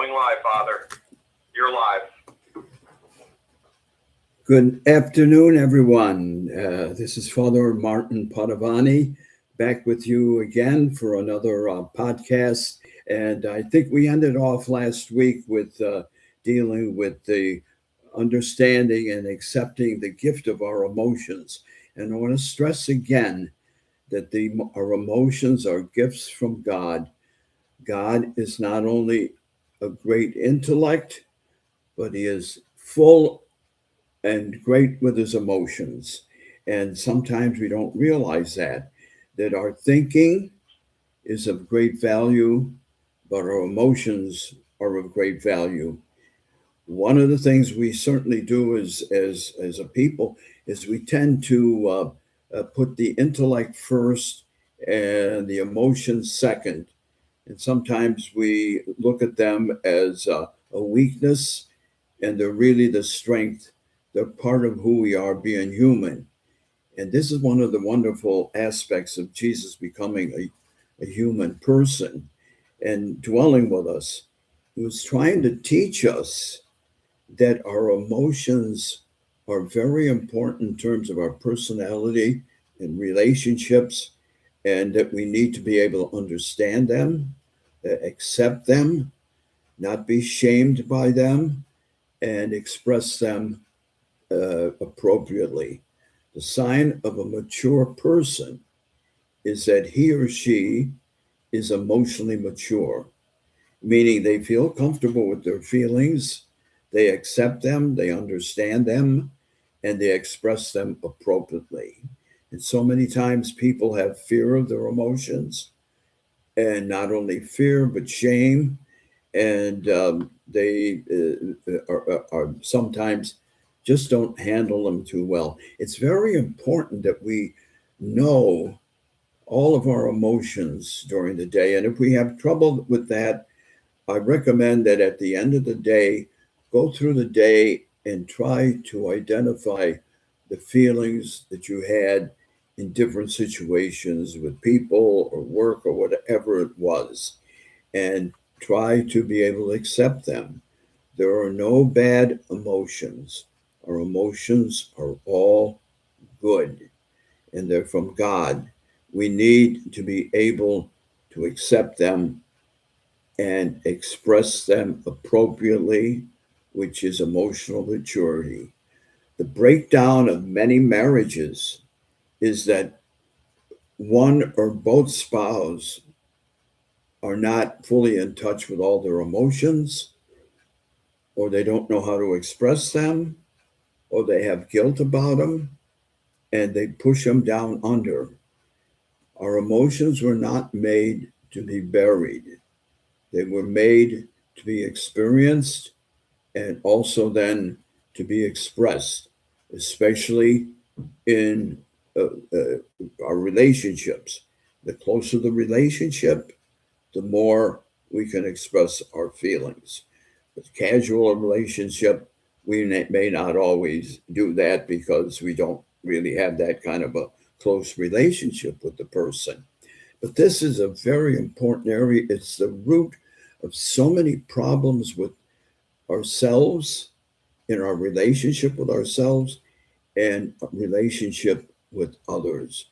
going live, Father. You're live. Good afternoon, everyone. This is Father Martin Padovani back with you again for another podcast. And I think we ended off last week with dealing with the understanding and accepting the gift of our emotions. And I want to stress again that our emotions are gifts from God. God is not only a great intellect, but he is full and great with his emotions. And sometimes we don't realize that our thinking is of great value, but our emotions are of great value. One of the things we certainly do as a people is we tend to put the intellect first and the emotions second. And sometimes we look at them as a weakness, and they're really the strength. They're part of who we are being human. And this is one of the wonderful aspects of Jesus becoming a human person and dwelling with us. He was trying to teach us that our emotions are very important in terms of our personality and relationships, and that we need to be able to understand them, accept them, not be shamed by them, and express them appropriately. The sign of a mature person is that he or she is emotionally mature, meaning they feel comfortable with their feelings, they accept them, they understand them, and they express them appropriately. And so many times people have fear of their emotions, and not only fear, but shame. And they are sometimes just don't handle them too well. It's very important that we know all of our emotions during the day. And if we have trouble with that, I recommend that at the end of the day, go through the day and try to identify the feelings that you had in different situations with people or work or whatever it was, and try to be able to accept them. There are no bad emotions. Our emotions are all good, and they're from God. We need to be able to accept them and express them appropriately, which is emotional maturity. The breakdown of many marriages is that one or both spouse are not fully in touch with all their emotions, or they don't know how to express them, or they have guilt about them, and they push them down under. Our emotions were not made to be buried, they were made to be experienced and also then to be expressed, especially in our relationships. The closer the relationship, the more we can express our feelings. With casual relationship, we may not always do that because we don't really have that kind of a close relationship with the person. But this is a very important area. It's the root of so many problems with ourselves, in our relationship with ourselves, and relationship with others.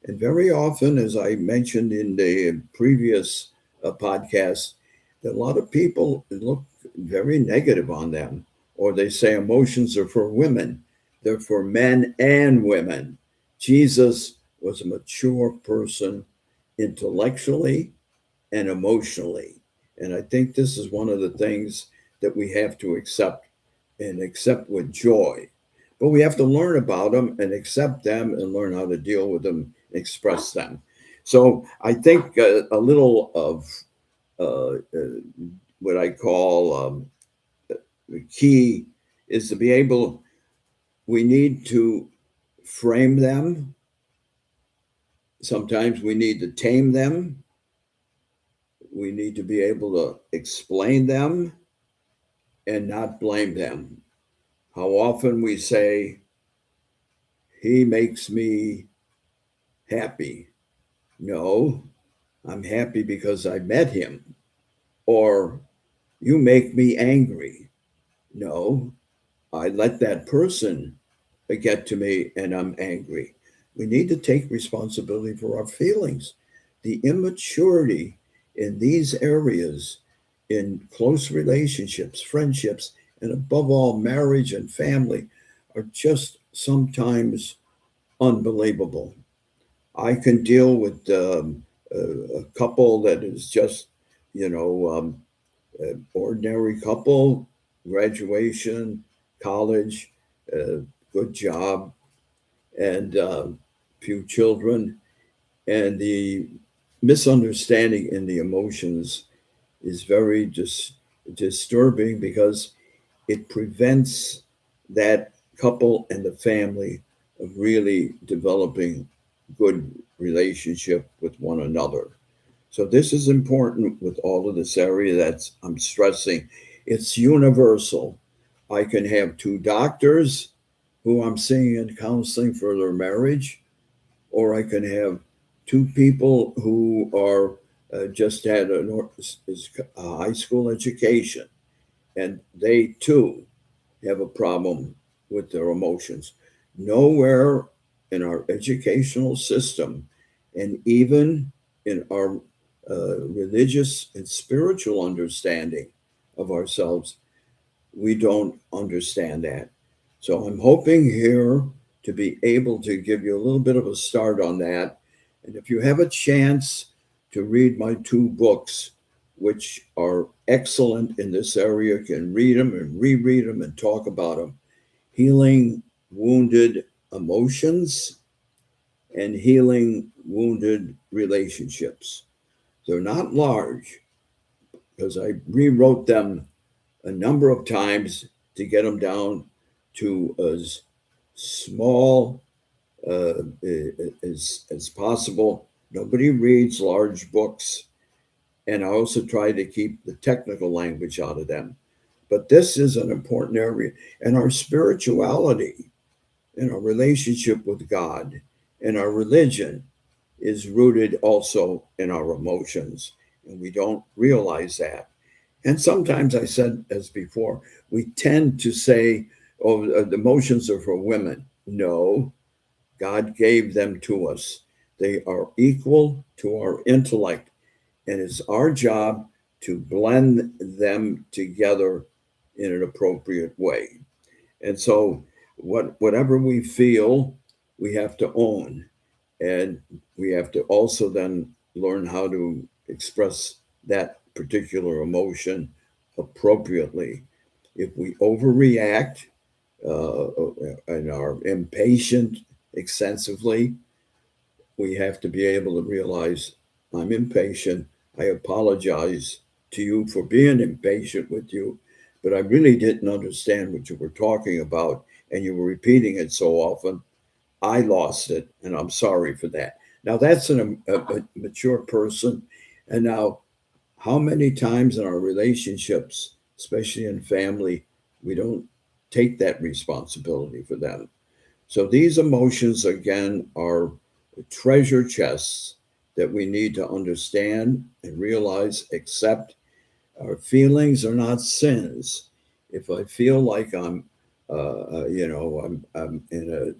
And very often, as I mentioned in the previous podcast, that a lot of people look very negative on them, or they say emotions are for women. They're for men and women. Jesus was a mature person intellectually and emotionally. And I think this is one of the things that we have to accept, and accept with joy. But we have to learn about them and accept them and learn how to deal with them, express them. So I think a little of what I call the key is to be able, we need to frame them. Sometimes we need to tame them. We need to be able to explain them and not blame them. How often we say, he makes me happy. No, I'm happy because I met him. Or You make me angry. No, I let that person get to me and I'm angry. We need to take responsibility for our feelings. The immaturity in these areas, in close relationships, friendships, and above all, marriage and family, are just sometimes unbelievable. I can deal with a couple that is just, you know, ordinary couple, graduation, college, good job, and few children. And the misunderstanding in the emotions is very disturbing because it prevents that couple and the family of really developing good relationship with one another. So this is important with all of this area that's I'm stressing. It's universal. I can have two doctors who I'm seeing in counseling for their marriage, or I can have two people who are just had a high school education and they too have a problem with their emotions. Nowhere in our educational system and even in our religious and spiritual understanding of ourselves, we don't understand that. So I'm hoping here to be able to give you a little bit of a start on that. And if you have a chance to read my two books, which are excellent in this area, can read them and reread them and talk about them. Healing Wounded Emotions and Healing Wounded Relationships. They're not large because I rewrote them a number of times to get them down to as small as possible. Nobody reads large books, and I also try to keep the technical language out of them. But this is an important area, and our spirituality and our relationship with God and our religion is rooted also in our emotions, and we don't realize that. And sometimes I said, as before, we tend to say, oh, the emotions are for women. No, God gave them to us. They are equal to our intellect, and it's our job to blend them together in an appropriate way. And so, whatever we feel, we have to own, and we have to also then learn how to express that particular emotion appropriately. If we overreact and are impatient excessively, we have to be able to realize I'm impatient. I apologize to you for being impatient with you, but I really didn't understand what you were talking about, and you were repeating it so often. I lost it, and I'm sorry for that. Now, that's a mature person. And now, how many times in our relationships, especially in family, we don't take that responsibility for them? So these emotions, again, are treasure chests that we need to understand and realize, accept. Our feelings are not sins. If I feel like I'm in a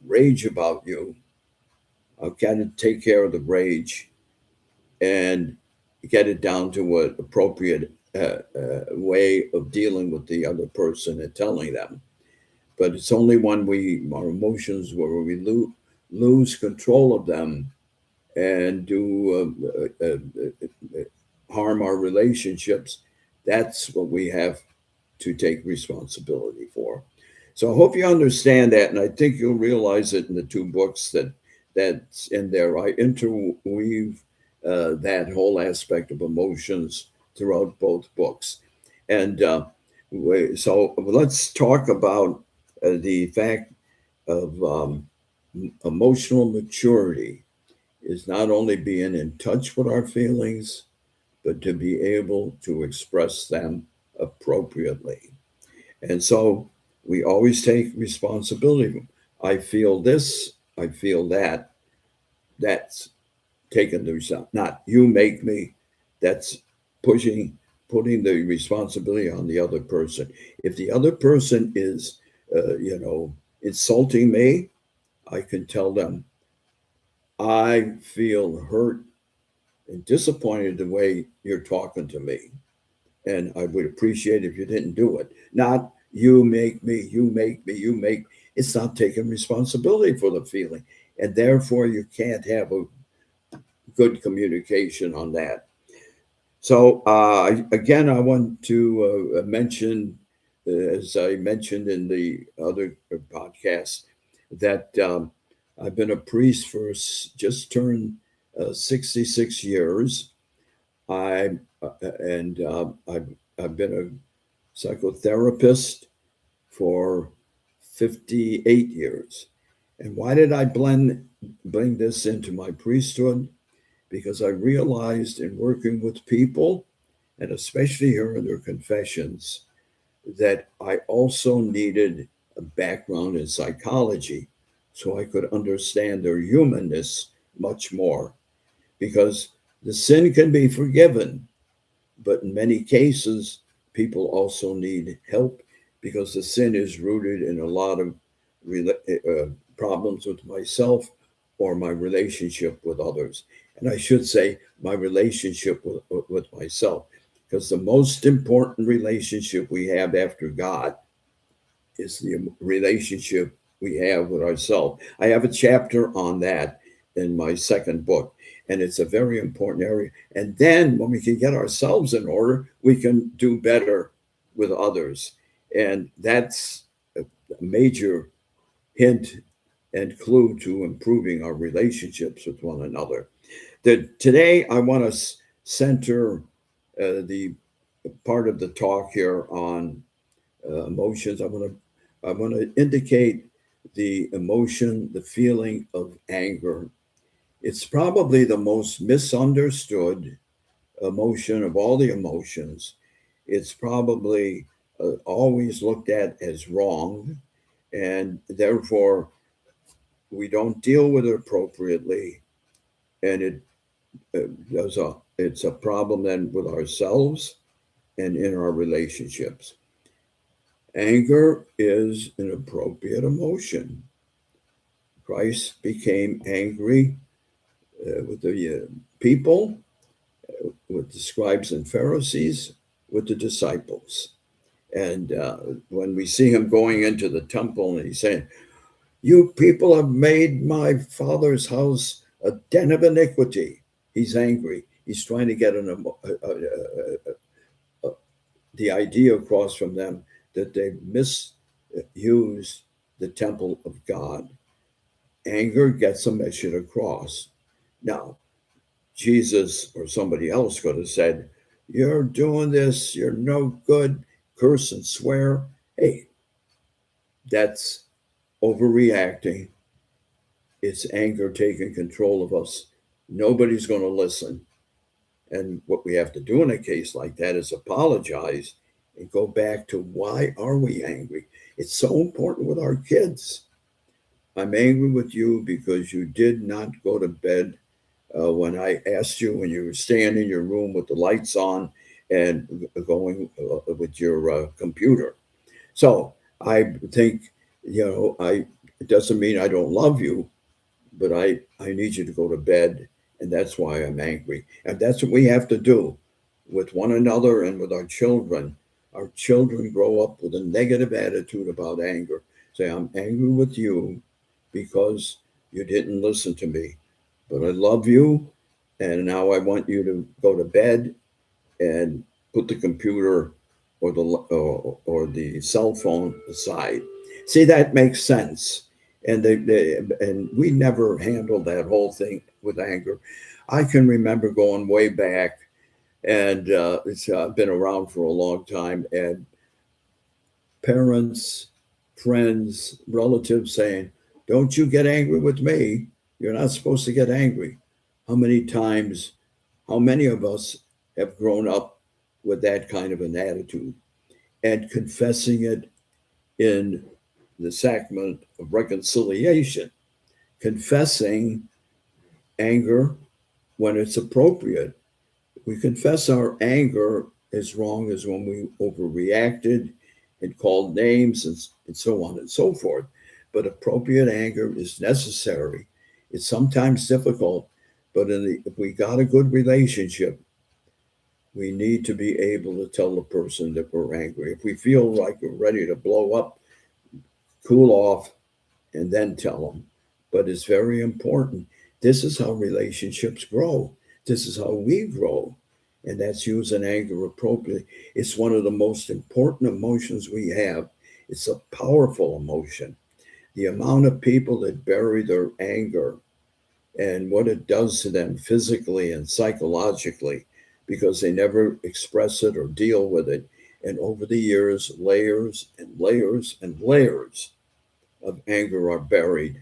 rage about you, I've got to take care of the rage and get it down to an appropriate way of dealing with the other person and telling them. But it's only when our emotions, where we lose control of them and do harm our relationships, that's what we have to take responsibility for. So I hope you understand that, and I think you'll realize it in the two books that's in there. I interweave that whole aspect of emotions throughout both books, and so let's talk about the fact of emotional maturity is not only being in touch with our feelings, but to be able to express them appropriately. And so we always take responsibility. I feel this, I feel that. That's taking the result. Not you make me, that's pushing putting the responsibility on the other person. If the other person is, insulting me, I can tell them, I feel hurt and disappointed the way you're talking to me. And I would appreciate if you didn't do it. Not you make me, you make me, you make. It's not taking responsibility for the feeling. And therefore, you can't have a good communication on that. So, again, I want to mention, as I mentioned in the other podcast, that I've been a priest for just turned 66 years. I and I've been a psychotherapist for 58 years. And why did I bring this into my priesthood? Because I realized in working with people, and especially hearing their confessions, that I also needed a background in psychology so I could understand their humanness much more. Because the sin can be forgiven, but in many cases, people also need help because the sin is rooted in a lot of problems with myself or my relationship with others. And I should say, my relationship with myself, because the most important relationship we have after God is the relationship we have with ourselves. I have a chapter on that in my second book, and it's a very important area. And then when we can get ourselves in order, we can do better with others. And that's a major hint and clue to improving our relationships with one another. Today, I want to center the part of the talk here on emotions. I want to indicate the emotion, the feeling of anger. It's probably the most misunderstood emotion of all the emotions. It's probably always looked at as wrong, and therefore we don't deal with it appropriately, and it's a problem then with ourselves and in our relationships. Anger is an appropriate emotion. Christ became angry with the people, with the scribes and Pharisees, with the disciples. And when we see him going into the temple and he's saying, "You people have made my father's house a den of iniquity," he's angry. He's trying to get the idea across from them that they misused the temple of God. Anger gets a mission across. Now, Jesus or somebody else could have said, "You're doing this, you're no good," curse and swear. Hey, that's overreacting. It's anger taking control of us. Nobody's going to listen. And what we have to do in a case like that is apologize and go back to why are we angry? It's so important with our kids. I'm angry with you because you did not go to bed when I asked you when you were staying in your room with the lights on and going with your computer. So I think, it doesn't mean I don't love you, but I need you to go to bed. And that's why I'm angry. And that's what we have to do with one another and with our children. Our children grow up with a negative attitude about anger. Say, I'm angry with you because you didn't listen to me, but I love you. And now I want you to go to bed and put the computer or the cell phone aside. See, that makes sense. And and we never handled that whole thing with anger. I can remember going way back, and it's been around for a long time, and parents, friends, relatives saying, "Don't you get angry with me. You're not supposed to get angry." How many times, how many of us have grown up with that kind of an attitude and confessing it in the sacrament of reconciliation, confessing anger when it's appropriate? We confess our anger as wrong as when we overreacted and called names and so on and so forth. But appropriate anger is necessary. It's sometimes difficult, but if we got a good relationship, we need to be able to tell the person that we're angry. If we feel like we're ready to blow up, cool off, and then tell them. But it's very important. This is how relationships grow. This is how we grow. And that's using anger appropriately. It's one of the most important emotions we have. It's a powerful emotion. The amount of people that bury their anger and what it does to them physically and psychologically because they never express it or deal with it. And over the years, layers and layers and layers of anger are buried.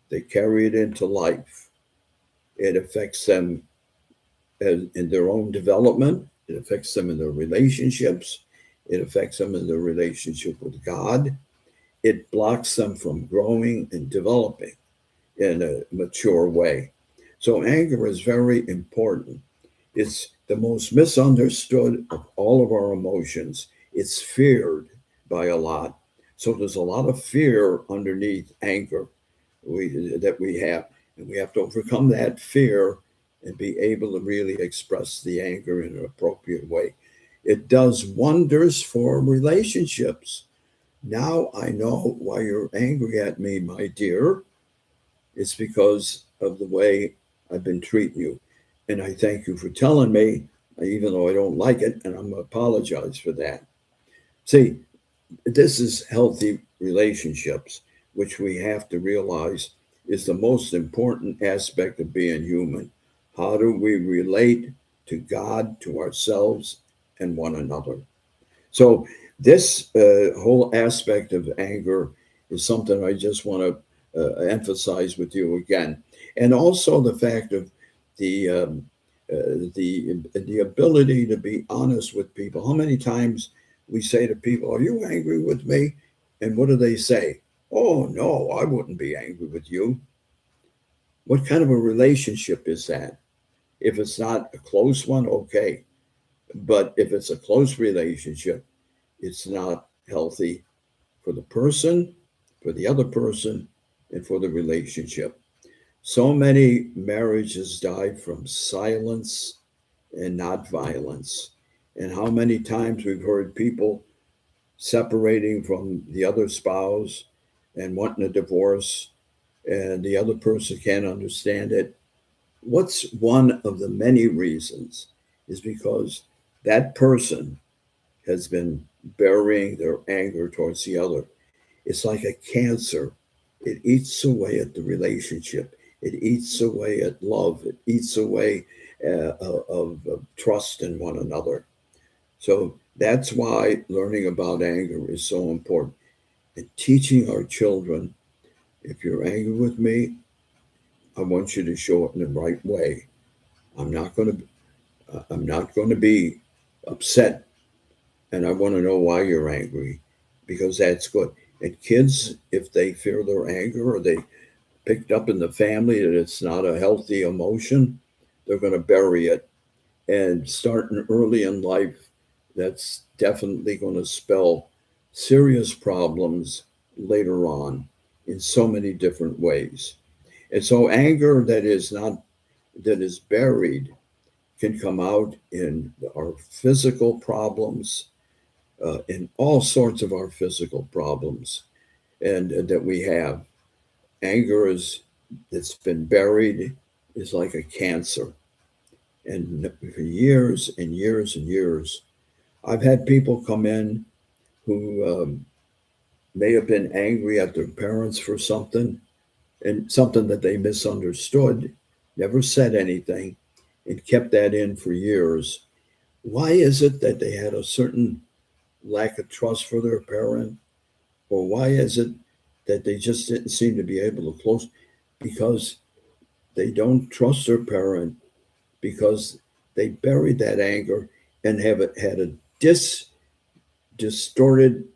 They carry it into life. It affects them in their own development. It affects them in their relationships. It affects them in their relationship with God. It blocks them from growing and developing in a mature way. So anger is very important. It's the most misunderstood of all of our emotions. It's feared by a lot. So there's a lot of fear underneath anger that we have. And we have to overcome that fear and be able to really express the anger in an appropriate way. It does wonders for relationships. Now I know why you're angry at me, my dear. It's because of the way I've been treating you. And I thank you for telling me, even though I don't like it, and I'm going to apologize for that. See, this is healthy relationships, which we have to realize is the most important aspect of being human. How do we relate to God, to ourselves, and one another? So, this whole aspect of anger is something I just want to emphasize with you again, and also the fact of the the ability to be honest with people. How many times we say to people, "Are you angry with me?" And what do they say? "Oh no, I wouldn't be angry with you." What kind of a relationship is that? If it's not a close one, okay, but if it's a close relationship, it's not healthy for the person, for the other person, and for the relationship. So many marriages die from silence and not violence. And how many times we've heard people separating from the other spouse and wanting a divorce, and the other person can't understand it. What's one of the many reasons is because that person has been burying their anger towards the other. It's like a cancer. It eats away at the relationship. It eats away at love. It eats away of trust in one another. So that's why learning about anger is so important. And teaching our children, if you're angry with me, I want you to show it in the right way. I'm not going to. I'm not going to be upset, and I want to know why you're angry, because that's good. And kids, if they fear their anger or they picked up in the family that it's not a healthy emotion, they're going to bury it. And starting early in life, that's definitely going to spell serious problems later on in so many different ways. And so anger that is buried can come out in our physical problems, in all sorts of our physical problems, and that we have. Anger is that's been buried is like a cancer, and for years and years and years, I've had people come in who may have been angry at their parents for something and something that they misunderstood, never said anything, and kept that in for years. Why is it that they had a certain lack of trust for their parent? Or why is it that they just didn't seem to be able to close? Because they don't trust their parent, because they buried that anger and have it had a distorted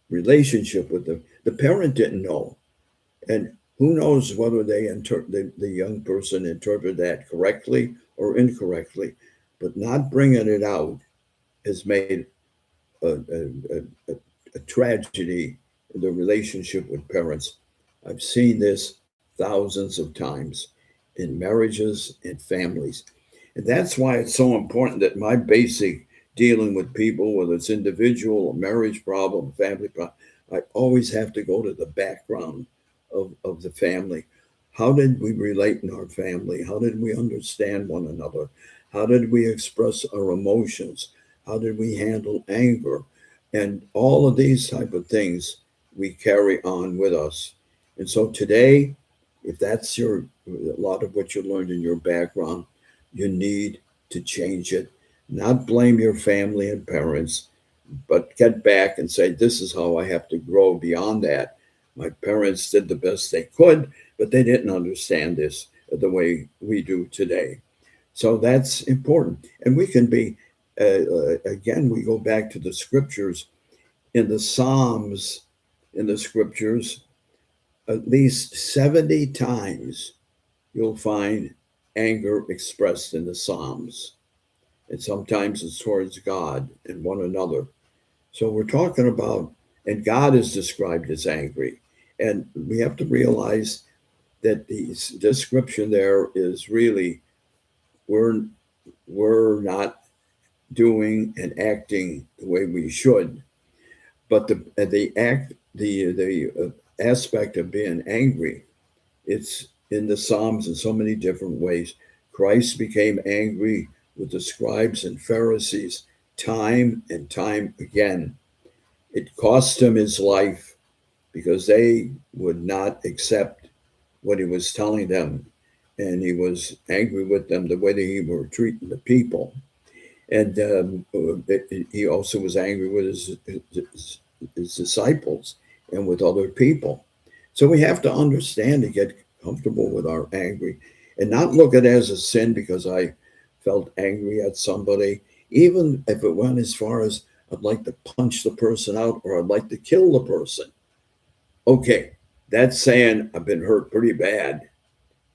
relationship with them. The parent didn't know. And who knows whether the young person interpreted that correctly or incorrectly, but not bringing it out has made a, a, a, a tragedy in the relationship with parents. I've seen this thousands of times in marriages and families. And that's why it's so important that my basic dealing with people, whether it's individual or marriage problem, family problem, I always have to go to the background of the family. How did we relate in our family? How did we understand one another? How did we express our emotions? How did we handle anger? And all of these type of things we carry on with us. And so today, if that's a lot of what you learned in your background, you need to change it. Not blame your family and parents, but get back and say, this is how I have to grow beyond that. My parents did the best they could, but they didn't understand this the way we do today. So that's important. And we can be, again, we go back to the scriptures. In the Psalms, in the scriptures, at least 70 times you'll find anger expressed in the Psalms. And sometimes it's towards God and one another. So we're talking about, and God is described as angry. And we have to realize that the description there is really, we're, we're not doing and acting the way we should. But the aspect of being angry, it's in the Psalms in so many different ways. Christ became angry with the scribes and Pharisees time and time again. It cost him his life because they would not accept what he was telling them. And he was angry with them the way that he were treating the people. And he also was angry with his disciples and with other people. So we have to understand and get comfortable with our angry and not look at it as a sin because I felt angry at somebody, even if it went as far as I'd like to punch the person out or I'd like to kill the person. Okay, that's saying I've been hurt pretty bad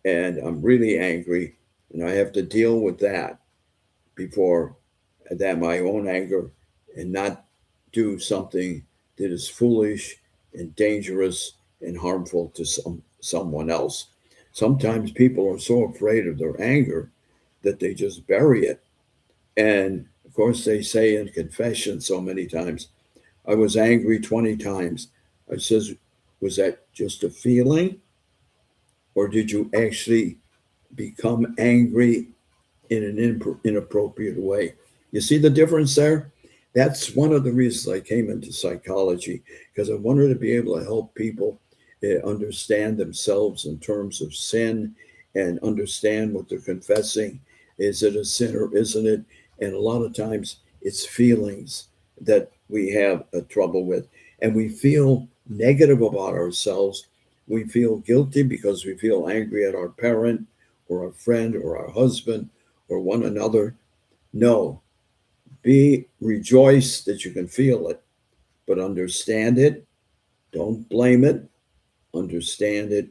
and I'm really angry and I have to deal with that before that my own anger and not do something that is foolish and dangerous and harmful to someone else. Sometimes people are so afraid of their anger that they just bury it. And of course, they say in confession so many times, I was angry 20 times. I says, was that just a feeling? Or did you actually become angry in an inappropriate way? You see the difference there? That's one of the reasons I came into psychology, because I wanted to be able to help people understand themselves in terms of sin and understand what they're confessing. Is it a sin or isn't it? And a lot of times it's feelings that we have a trouble with. And we feel negative about ourselves. We feel guilty because we feel angry at our parent or our friend or our husband or one another. No, be rejoice that you can feel it, but understand it. Don't blame it. Understand it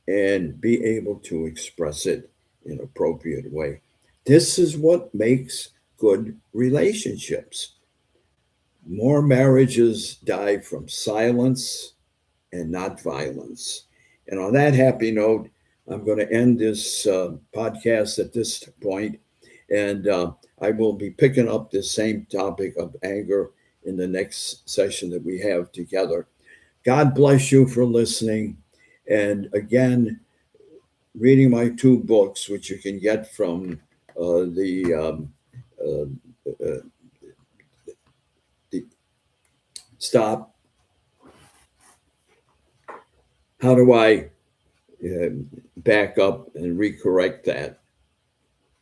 and be able to express it in an appropriate way. This is what makes good relationships. More marriages die from silence and not violence. And on that happy note, I'm going to end this podcast at this point. And I will be picking up this same topic of anger in the next session that we have together. God bless you for listening. And again, reading my two books, which you can get from uh, uh, the Stop. How do I back up and recorrect that?